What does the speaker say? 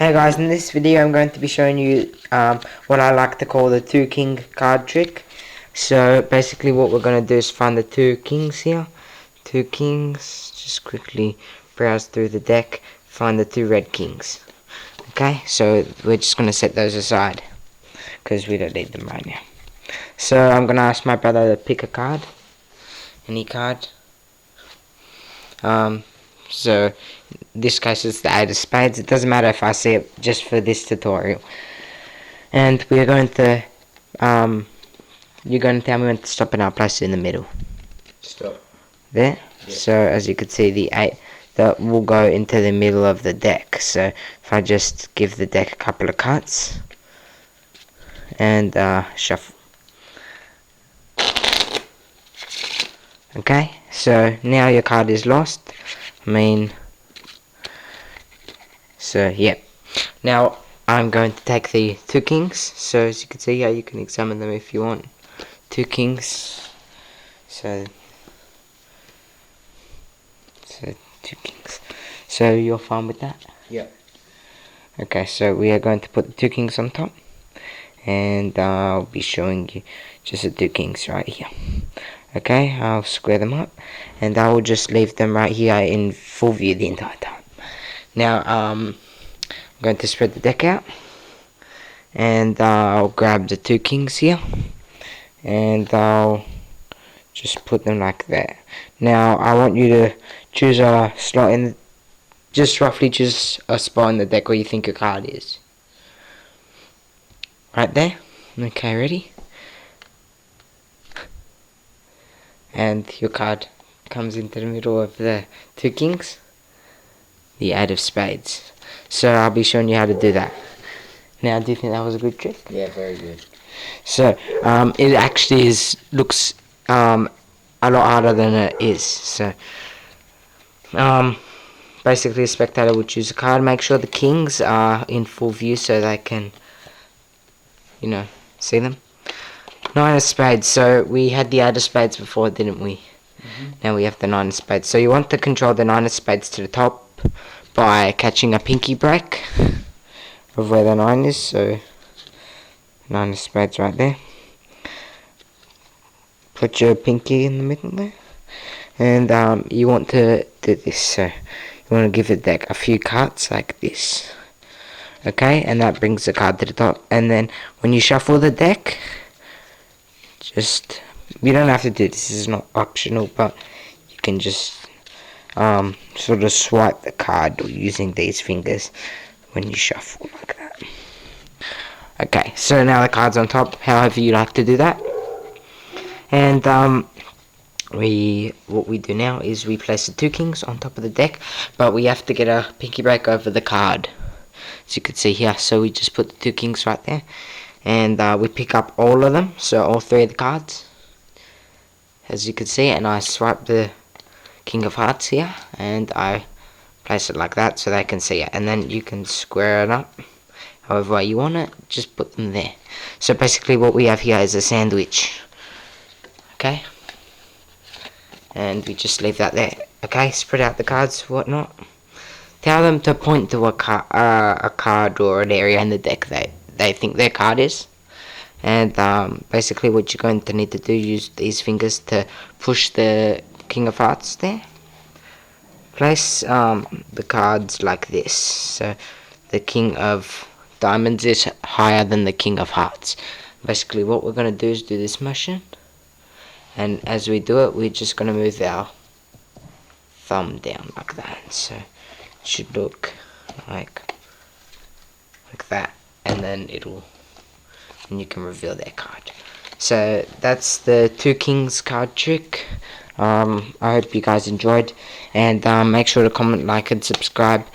Hey guys, in this video I'm going to be showing you what I like to call the 2 king card trick. So basically what we're going to do is find the 2 kings here. 2 kings, just quickly browse through the deck, find the 2 red kings. Okay, so we're just going to set those aside because we don't need them right now. So I'm going to ask my brother to pick a card, any card. So in this case it's the 8 of spades. It doesn't matter if I see it just for this tutorial. And we're going to you're going to tell me when to stop and I'll place it in the middle. Stop. There? Yeah. So as you can see, the 8 that will go into the middle of the deck. So if I just give the deck a couple of cuts and shuffle. Okay, so now your card is lost. So yeah. Now I'm going to take the 2 kings. So as you can see here, you can examine them if you want. 2 kings. So 2 kings. So you're fine with that? Yeah. Okay, so we are going to put the 2 kings on top. And I'll be showing you just the 2 kings right here. Okay, I'll square them up. And I will just leave them right here in full view the entire time. Now, I'm going to spread the deck out. And I'll grab the 2 kings here. And I'll just put them like that. Now, I want you to choose a slot in, just roughly choose a spot in the deck where you think your card is. Right there. Okay, ready? And your card comes into the middle of the 2 kings. The 8 of spades. So I'll be showing you how to do that. Now, do you think that was a good trick? Yeah, very good. So it actually looks a lot harder than it is. So basically, a spectator will choose a card. Make sure the kings are in full view so they can, see them. 9 of spades. So we had the 8 of spades before, didn't we? Mm-hmm. Now we have the 9 of spades. So you want to control the 9 of spades to the top by catching a pinky break of where the 9 is. So 9 of spades right there. Put your pinky in the middle there. And you want to do this. So you want to give the deck a few cuts like this. Okay, and that brings the card to the top. And then when you shuffle the deck, you don't have to do this, is not optional, but you can just sort of swipe the card using these fingers when you shuffle like that. Okay, so now the card's on top, however you like to do that. And what we do now is we place the 2 kings on top of the deck, but we have to get a pinky break over the card, as you can see here. So we just put the 2 kings right there, and we pick up all of them, so all 3 of the cards, as you can see, and I swipe the king of hearts here, and I place it like that so they can see it, and then you can square it up however way you want it, just put them there. So basically what we have here is a sandwich. Okay, and we just leave that there. Okay, spread out the cards, whatnot. Tell them to point to a card or an area in the deck that they think their card is. And basically what you're going to need to do, use these fingers to push the king of hearts there. Place the cards like this. So the king of diamonds is higher than the king of hearts. Basically what we're going to do is do this motion. And as we do it, we're just going to move our thumb down like that. So it should look like that. And then you can reveal their card. So that's the 2 kings card trick. I hope you guys enjoyed. And make sure to comment, like, and subscribe.